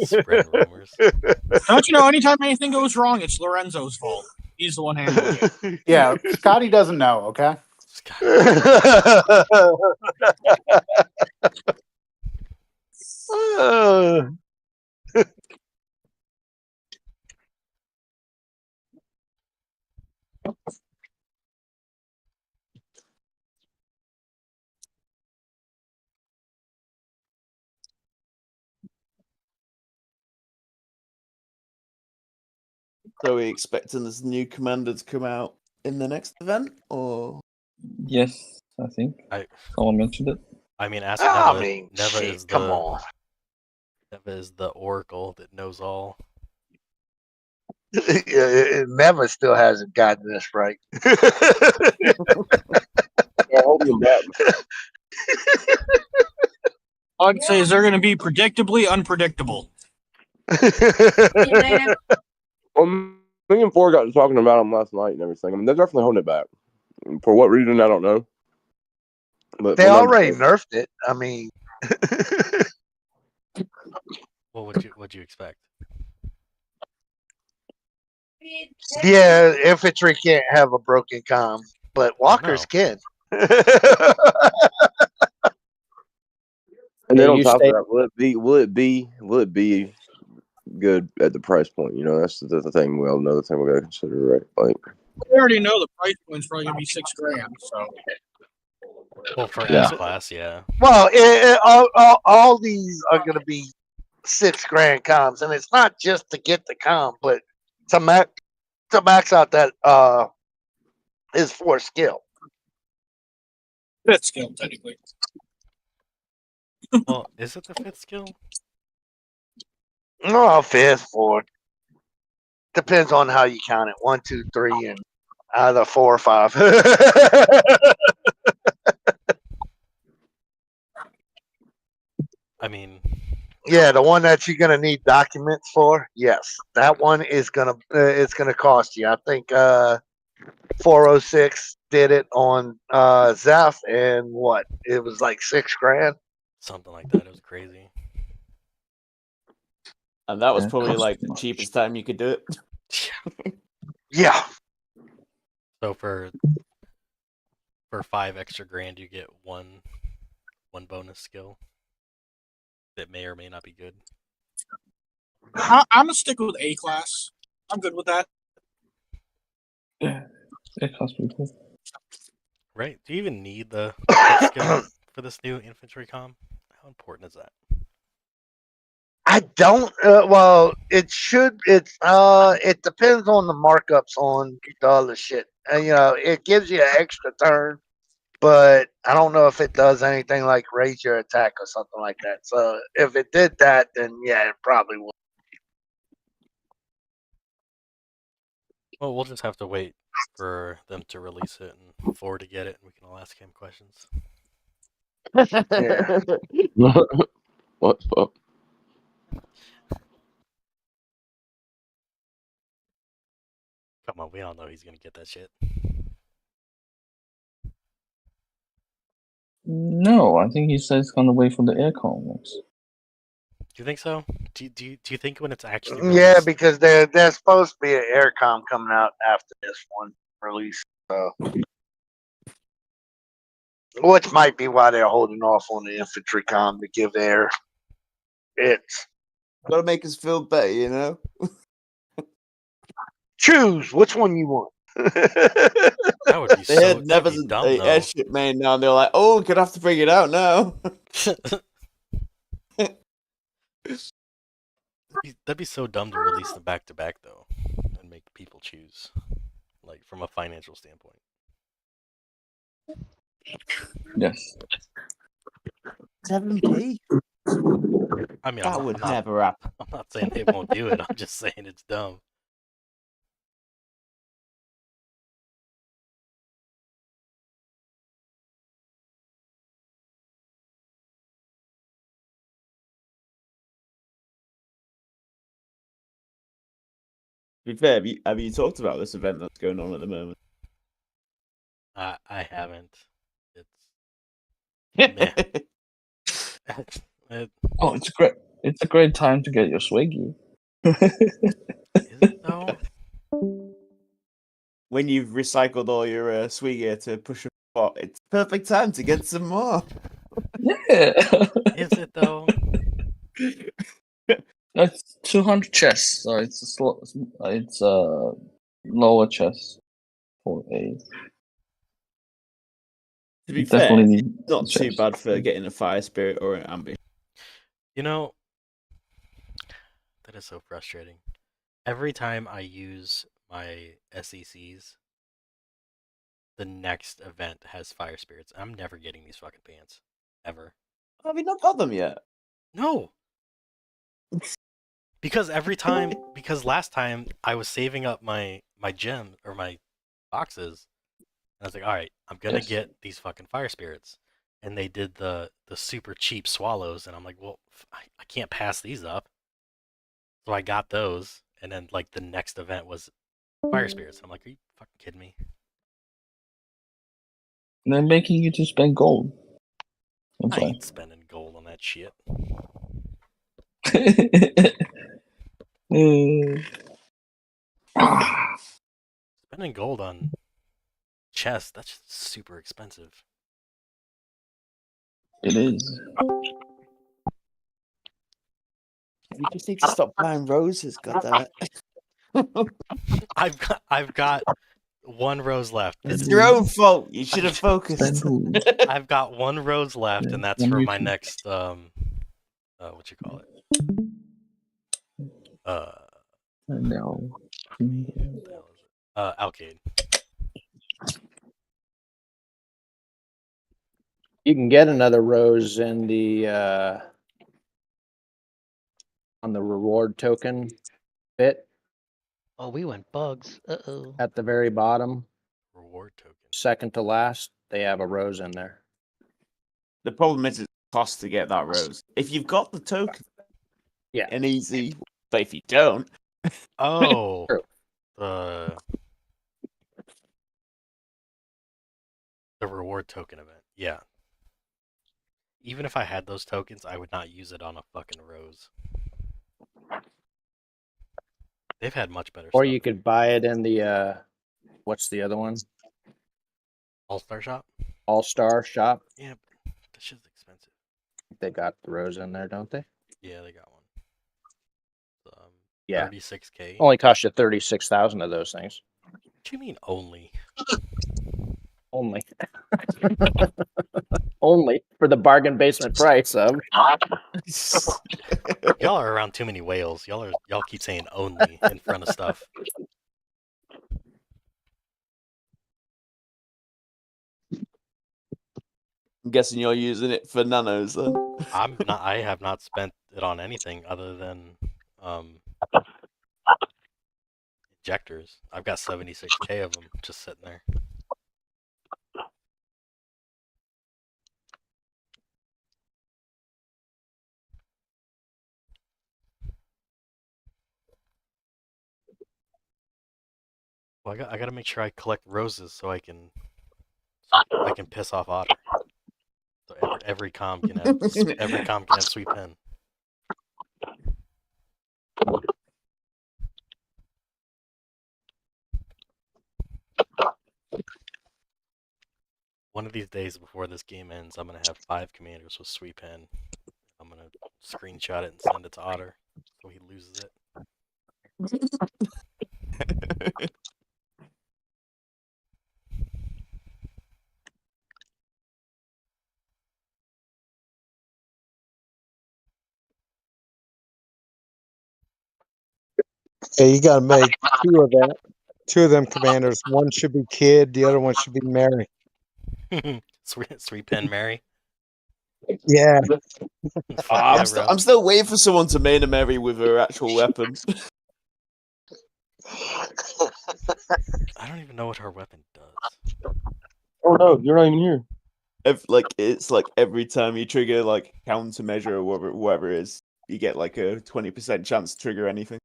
Spreading rumors. Don't you know? Anytime anything goes wrong, it's Lorenzo's fault. He's the one handling it. Yeah, Scotty doesn't know, okay? Scott. So are we expecting this new commander to come out in the next event, or Yes, I think someone mentioned it. I mean, ask I Neva. mean, Neva shit, is come the on. Neva is the oracle that knows all. Neva still hasn't gotten this right. Yeah, hold him back. All I'd say is they're going to be predictably unpredictable. Well, me and Four got to talking about them last night and everything. I mean, they're definitely holding it back. For what reason, I don't know. But They already nerfed it. I mean, What would you expect? yeah, infantry can't have a broken comm, but walkers can. And then on top of that, will it be good at the price point? You know, that's the thing. We all know the thing we got to consider, right? Like, We already know the price point's probably going to be $6,000. So, Well, for Yeah. S class, yeah. Well, all these are going to be $6,000 comms, and it's not just to get the comm, but to max out that is for skill. fifth skill technically. Well, is it the fifth skill? No, fifth, fourth. Depends on how you count it. 1, 2, 3, and either 4 or 5. I mean, Yeah, the one that you're gonna need documents for. Yes, that one is gonna it's gonna cost you. I think 406 did it on Zeph, and what it was like $6,000. something like that. It was crazy. and that was Yeah, probably costs like too the much. cheapest time you could do it. Yeah, So for 5 extra grand, you get one bonus skill that may or may not be good. I'm gonna stick with A class. I'm good with that. Yeah, it costs people. Right? Do you even need the fifth skill for this new infantry comm? How important is that? I don't. Well, it should. It depends on the markups on the other shit. It gives you an extra turn, but I don't know if it does anything like raise your attack or something like that. So if it did that, then yeah, it probably would. Well, we'll just have to wait for them to release it and Ford to get it, and we can all ask him questions. Yeah. what the fuck? Come on, we all know he's gonna get that shit. No, I think he says he's gonna wait for the aircon next. Do you think so? Do you think when it's actually Yeah, released? because there's supposed to be an aircom coming out after this one release, so which might be why they're holding off on the infantry com to give their it's Gotta make us feel better, you know? choose which one you want. That would be They so. had That'd never be dumb the though. airship main now, and they're like, oh, we're gonna have to bring it out now. That'd be so dumb to release them back to back though, and make people choose, like from a financial standpoint. Yes. 7p? I mean, That would never happen. I'm not saying they won't do it. I'm just saying it's dumb. be fair, have you talked about this event that's going on at the moment? I haven't. It's meh. Oh, it's great. It's a great time to get your swiggy. Is it though? When you've recycled all your sweet gear to push a pot, it's perfect time to get some more. Yeah. Is it though? That's 200 chests, so it's a lower chest for a. To be Definitely fair, need it's not too chest. bad for getting a fire spirit or an ambush. You know, that is so frustrating. Every time I use my SECs, the next event has fire spirits. I'm never getting these fucking pants. Ever. Have you not got them yet? No. Because last time I was saving up my gem or my boxes, and I was like, all right, I'm gonna get these fucking fire spirits, and they did the super cheap swallows, and I'm like, well, I can't pass these up, so I got those, and then like the next event was fire spirits. I'm like, are you fucking kidding me? And they're making you to spend gold. That's I why. ain't spending gold on that shit. Spending gold on chests, that's just super expensive. It is. You just need to stop buying roses, goddammit. I've got one rose left. It's your own fault. You should have focused. I've got one rose left, and that's for my next what you call it? No. What the hell is it? Alcade. You can get another rose in the on the reward token bit Oh, we went bugs. Uh-oh. at the very bottom, Reward token. second to last. They have a rose in there. The problem is it costs to get that rose. If you've got the token, Yeah, and easy. But if you don't, Oh, True. the reward token event. Yeah. Even if I had those tokens, I would not use it on a fucking rose. They've had much better or stuff. you could buy it in the what's the other one? All-Star Shop? All-Star Shop. Yeah, but that shit's expensive. They got the rose in there, don't they? Yeah, they got one. Yeah. 36K. Only cost you 36,000 of those things. What do you mean only? Only. Only for the bargain basement price of. Y'all are around too many whales. Y'all keep saying only in front of stuff. I'm guessing you're using it for nanos then. I have not spent it on anything other than injectors. I've got 76K of them just sitting there. Well, I got to make sure I collect roses so I can piss off Otter. So every com can have sweet pen. One of these days before this game ends, I'm gonna have 5 commanders with sweet pen. I'm gonna screenshot it and send it to Otter so he loses it. Yeah, you got to make two of them commanders. One should be Kid, the other one should be Mary. Sweet pen Mary. Yeah. Fuck yeah, I'm still waiting for someone to main a Mary with her actual weapon. I don't even know what her weapon does. Oh no, you're not even here. It's like every time you trigger like countermeasure or whatever it is, you get like a 20% chance to trigger anything.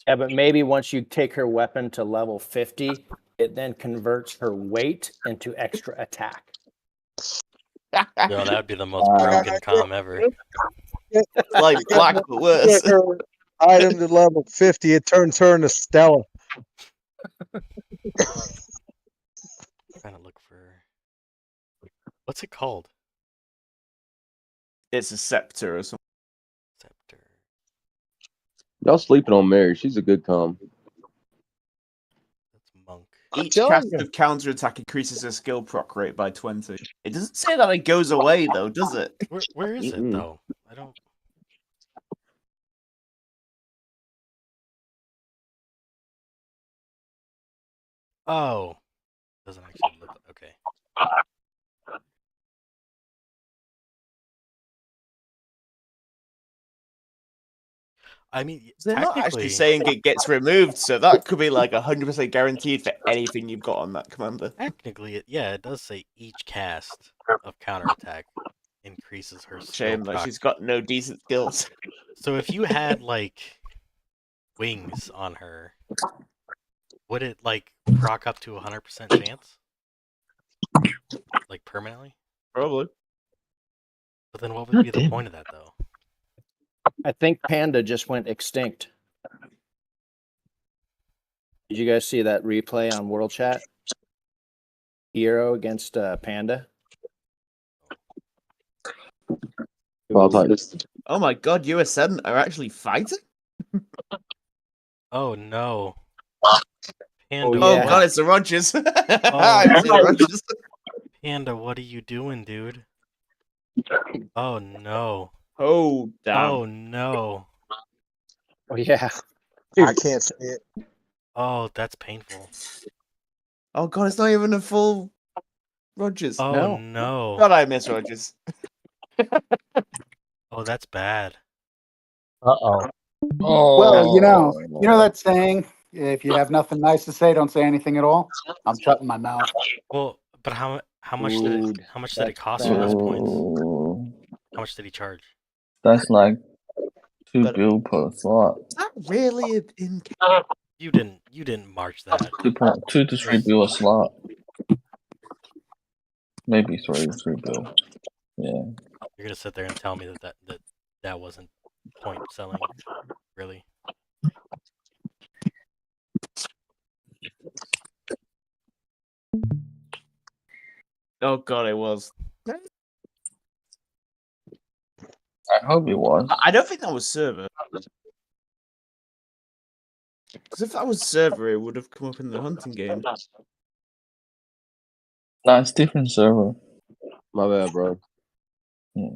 Yeah, but maybe once you take her weapon to level 50, it then converts her weight into extra attack. No, that would be the most broken comm ever. Like black, but worse. Get her item to level 50, it turns her into Stella. Trying to look for what's it called? It's a scepter or something. Scepter. Y'all sleeping on Mary. She's a good comm. That's monk. Each telling cast you. of counterattack increases her skill proc rate by 20. It doesn't say that it goes away, though, does it? Where is it though? I don't. Oh, doesn't actually look okay. I mean, They're not actually technically, saying it gets removed, so that could be like 100% guaranteed for anything you've got on that commander. technically, it does say each cast of counterattack increases her skill Shame that proc. she's got no decent skills. So if you had like wings on her, would it like proc up to 100% chance? Like permanently? Probably. But then what would be the point of that though? I think Panda just went extinct. Did you guys see that replay on World Chat? Hero against Panda. Well, I'll this. Oh my god, USN are actually fighting? Oh no. Oh, Panda, Oh yeah. god, it's the Rogers. Oh, It's the Rogers. Panda, what are you doing, dude? Oh no. Oh, damn. Oh no. Oh yeah. I can't say it. Oh, that's painful. Oh god, it's not even a full Rogers. Oh no. God, I miss Rogers. Oh, that's bad. Uh-oh. Oh. Well, you know that saying, if you have nothing nice to say, don't say anything at all. I'm shutting my mouth. Well, but how much did it cost for those points? How much did he charge? That's like 2 But- bill per slot. Is that really in? You didn't march that. 2 to 3 bill a slot. Maybe 3 bill. Yeah. You're gonna sit there and tell me that wasn't point selling, really? Oh god, it was. I hope it was. I don't think that was server. Because if that was server, it would have come up in the hunting game. Nah, it's different server. My bad, bro. Yeah.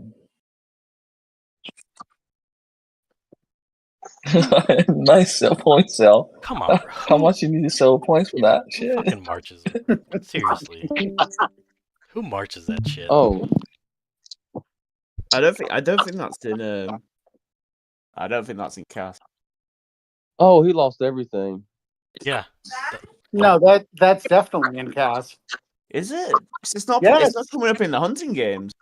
Nice sell point sell. Come on, bro. How much you need to sell points for that? Who Shit. fucking marches? Seriously. Who marches that shit? Oh, I don't think that's in. I don't think that's in cast. oh, he lost everything. Yeah. No, that's definitely in cast. Is it? It's not. Yes. It's not coming up in the hunting games.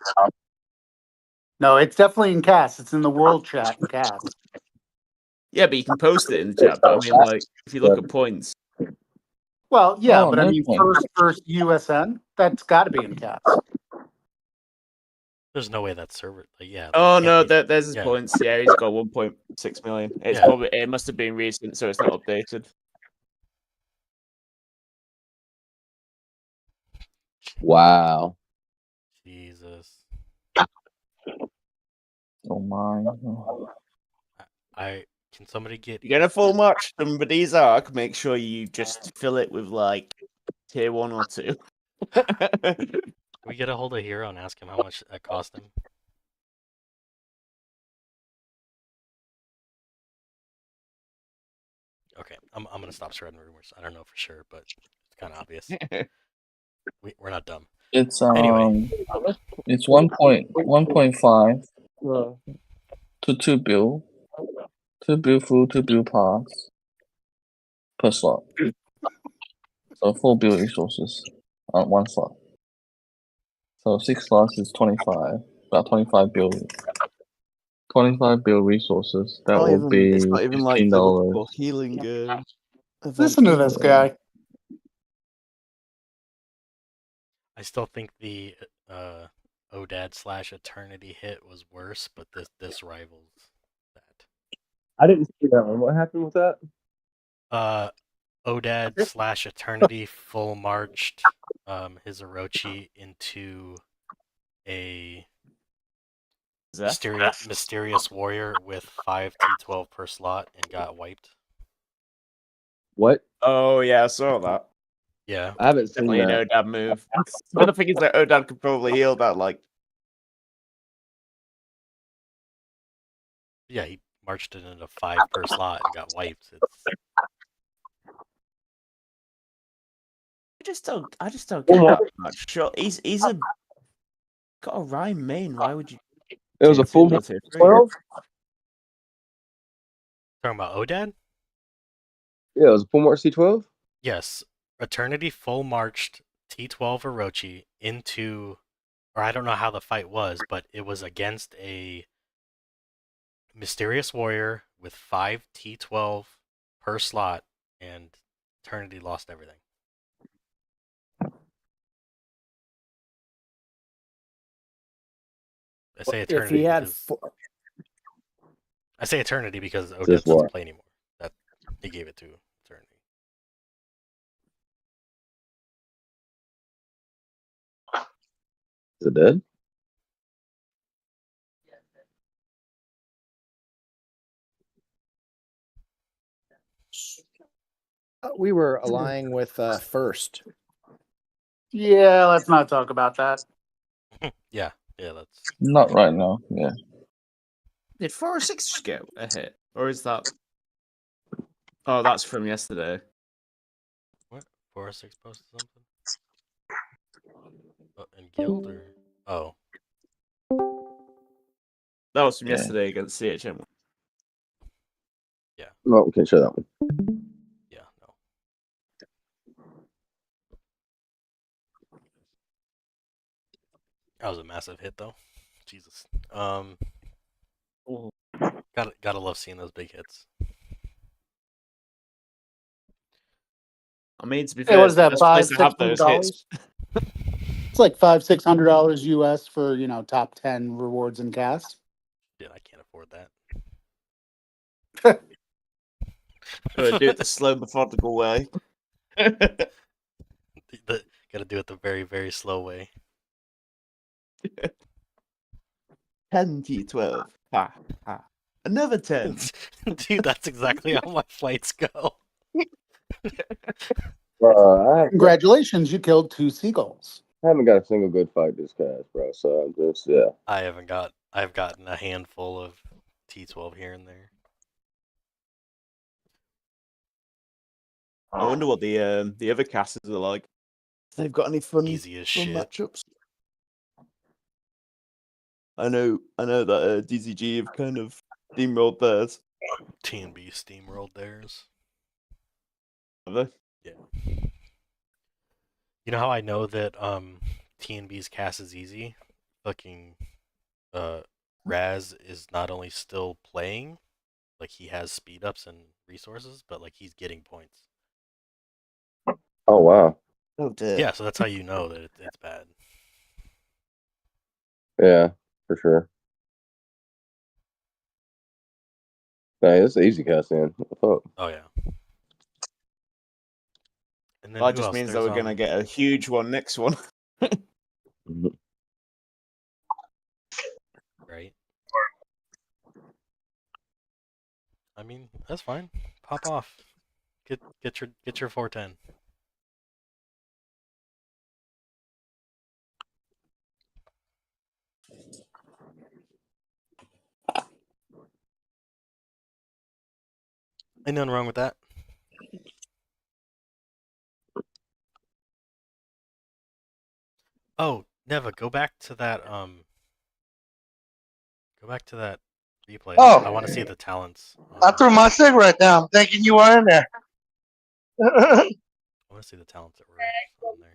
No, it's definitely in cast. It's in the world chat in cast. Yeah, but you can post it in the chat. But I mean, like, if you look at points, Well, yeah, Oh, but I no mean, point. first USN, that's got to be in cast. There's no way that server. Like, yeah. oh that no, can't be- there's his yeah. points. Yeah, he's got 1.6 million. It's Yeah. probably it must have been recent, so it's not updated. Wow. Jesus. Oh my. Can somebody get? You're gonna full march somebody's arc. Make sure you just fill it with like tier 1 or 2. Can we get a hold of Hero and ask him how much that cost him? Okay, I'm gonna stop spreading rumors. I don't know for sure, but it's kind of obvious. We're not dumb. It's Anyway. it's 1.5 to 2 bill. 2 bill full, 2 bill pass per slot. So 4 bill resources on 1 slot. So 6 slots is 25. About 25 bill 25 build resources. That Not will even, be it's not even like the $15. little healing event. Listen to this guy. I still think the Odad / Eternity hit was worse, but this rivals that. I didn't see that one. What happened with that? Odad / Eternity full marched his Orochi into a mysterious warrior with 5 T12 per slot and got wiped. What? Oh yeah, I saw that. Yeah. I haven't seen Definitely that. an Odad move. But the thing is that Odad could probably heal that, like. Yeah, he marched it into 5 per slot and got wiped. I just don't get that much. Sure, he's got a rhyme main. Why would you? It was a full tier 3? 12? Talking about Odad? Yeah, it was a full March C12? Yes. Eternity full marched T12 Orochi into, or I don't know how the fight was, but it was against a mysterious warrior with 5 T12 per slot, and Eternity lost everything. I say Eternity because I say Eternity because Odette doesn't play anymore. That he gave it to Eternity. Is it dead? We were aligning with first. Yeah, let's not talk about that. yeah, that's not right now. Yeah. Did 4 or 6 just get a hit, or is that? Oh, that's from yesterday. What? 4 or 6 posted something? In guild or oh? That was from yesterday against CHM. Yeah. No, we can't show that one. Yeah, no. That was a massive hit, though. Jesus. Gotta love seeing those big hits. I mean, to be Hey, fair, what is that? $500-$600? It's like $500-$600 US for top 10 rewards and cast. Yeah, I can't afford that. Do it the slow, methodical way. Gotta do it the very, very slow way. 10 T12. Ha, ha. Another 10. Dude, that's exactly how my flights go. Congratulations, you killed 2 seagulls. I haven't got a single good fight this cast, bro. So I'm just I've gotten a handful of T12 here and there. I wonder what the other casters are like. If they've got any fun matchups. I know that DZG have kind of steamrolled theirs. TNB steamrolled theirs. Have they? Yeah. You know how I know that TNB's cast is easy? Fucking Raz is not only still playing, like he has speed ups and resources, but like he's getting points. Oh wow. Oh dear. Yeah, so that's how you know that it's bad. Yeah, for sure. Hey, it's an easy cast in. What the fuck? Oh yeah. And then That just means that we're gonna get a huge one next one. Right. I mean, that's fine. Pop off. Get your 410. Ain't nothing wrong with that. Oh, Neva, go back to that replay. Oh. I want to see the talents. I threw my cigarette down, thinking you were in there. I want to see the talents that were on there.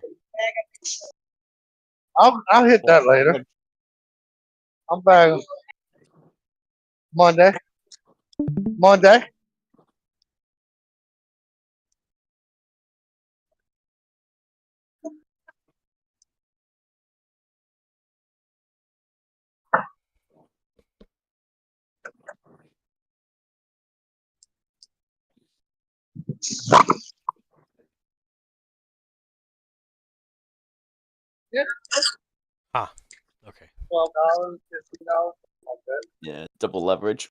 I'll hit that later. I'm back. Monday. Monday. Ah, okay. $12, $15. Yeah, double leverage.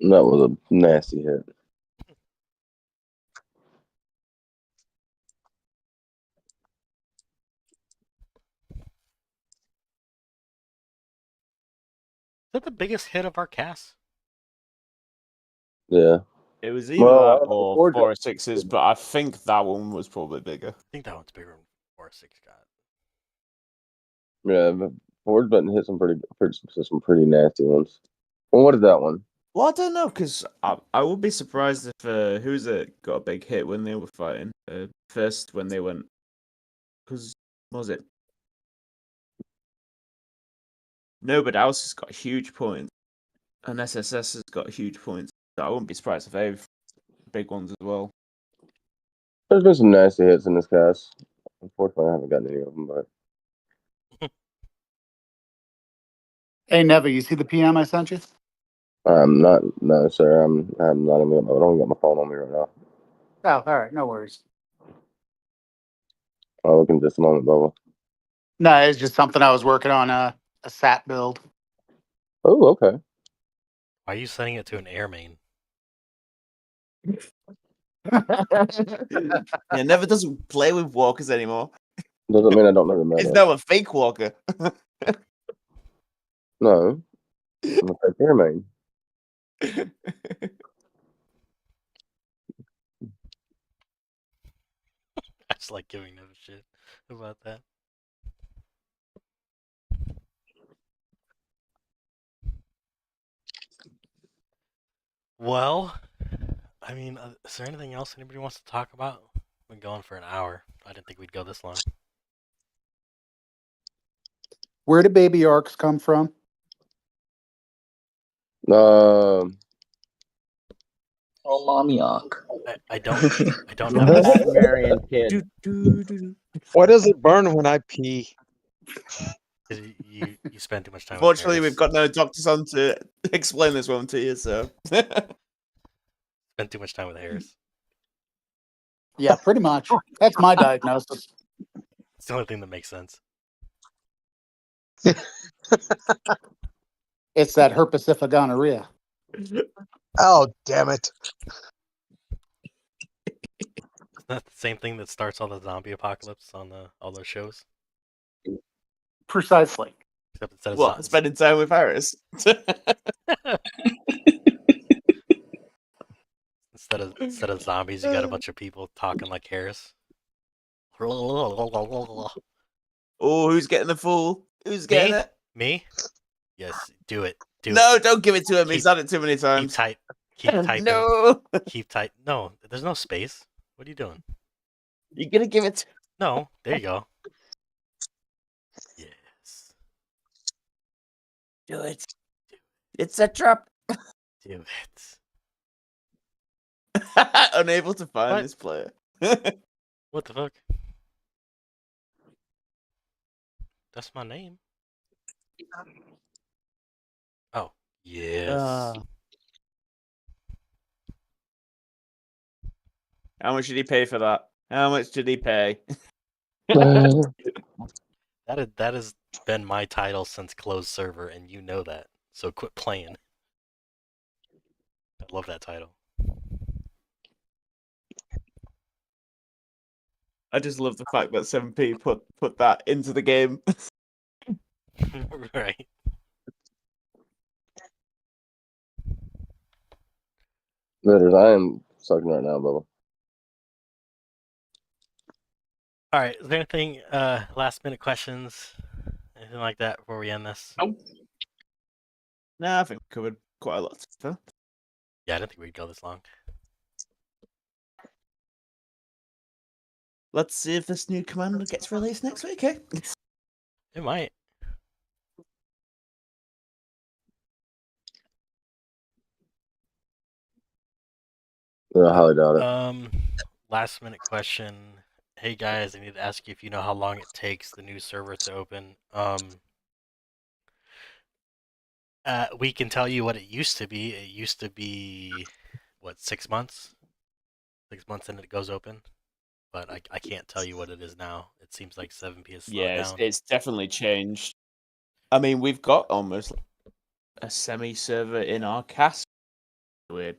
That was a nasty hit. Is that the biggest hit of our cast? Yeah. It was either Well, I that don't know, or Ford 4 or 6s, but I think that one was probably bigger. I think that one's bigger than 4-6 got. Yeah, but Ford's been hit some pretty nasty ones. Well, what is that one? Well, I don't know, because I would be surprised if who's it got a big hit when they were fighting. First, when they went. Because, what was it? Nobody else has got huge points, and SSS has got huge points. So I wouldn't be surprised if they've big ones as well. There's been some nasty hits in this cast. Unfortunately, I haven't gotten any of them, but Hey, Neva, you see the PM I sent you? I'm not. No, sir. I'm not even. I don't got my phone on me right now. Oh, all right, no worries. I'll look in just a moment, Bubba. No, it's just something I was working on a SAT build. Oh, okay. Why are you sending it to an air main? Yeah, Never doesn't play with walkers anymore. Doesn't mean I don't know the It's meta. now a fake walker. No, I'm a fake air main. I just like giving them shit about that. Well, I mean, is there anything else anybody wants to talk about? We've been going for an hour. I didn't think we'd go this long. Where do baby orcs come from? Oh, mommy arc. I don't have Does Fat this. Marion kid. Why does it burn when I pee? 'Cause you spend too much time with Fortunately, Harris. we've got no doctors on to explain this one to you, so. Spend too much time with Harris. Yeah, pretty much. That's my diagnosis. It's the only thing that makes sense. It's that herpes gonorrhea. Oh, damn it. Isn't that the same thing that starts all the zombie apocalypse on all those shows? Precisely. Except instead of What? Spending time with Harris? instead of zombies, you got a bunch of people talking like Harris. Oh, who's getting the fool? Who's getting it? Me? Yes, do it. No, don't give it to him. He's done it too many times. Keep typing. No. Keep type. No, there's no space. What are you doing? You're gonna give it to... No, there you go. Yes. Do it. It's a trap. Do it. Unable to find What? this player. What the fuck? That's my name. Oh, yes. How much did he pay for that? How much did he pay? That has been my title since closed server, and you know that. So quit playing. I love that title. I just love the fact that 7P put that into the game. Right. Litters, I am sucking right now, Bubba. All right. Is there anything last minute questions, anything like that before we end this? Nope. Nah, I think we covered quite a lot of stuff. Yeah, I didn't think we'd go this long. let's see if this new command gets released next week. Okay. It might. Yeah, I highly doubt it. Last minute question. Hey guys, I need to ask you if you know how long it takes the new server to open. We can tell you what it used to be. It used to be, what, 6 months? 6 months and it goes open. But I can't tell you what it is now. It seems like 7P has slowed Yeah, down. it's definitely changed. I mean, we've got almost a semi-server in our cast. Weird.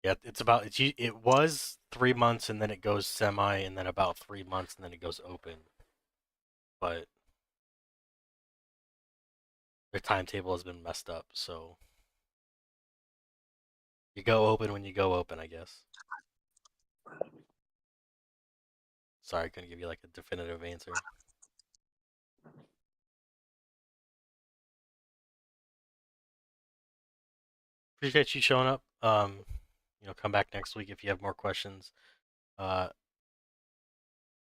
Yeah, it was 3 months and then it goes semi and then about 3 months and then it goes open. But their timetable has been messed up, so you go open when you go open, I guess. Sorry, I couldn't give you like a definitive answer. Appreciate you showing up. Come back next week if you have more questions.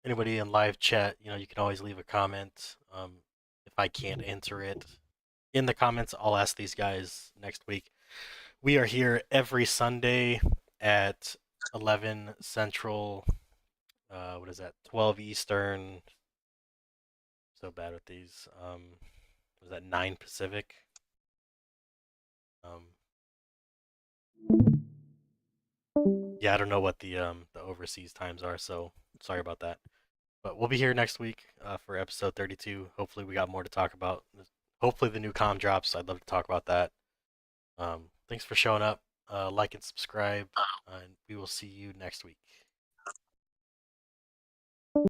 Anybody in live chat, you can always leave a comment. If I can't answer it in the comments, I'll ask these guys next week. We are here every Sunday at 11 Central. What is that? 12 Eastern. So bad with these. Was that 9 Pacific? Yeah, I don't know what the overseas times are, so sorry about that. But we'll be here next week for episode 32. Hopefully, we got more to talk about. Hopefully, the new comm drops. I'd love to talk about that. Thanks for showing up. Like and subscribe, and we will see you next week.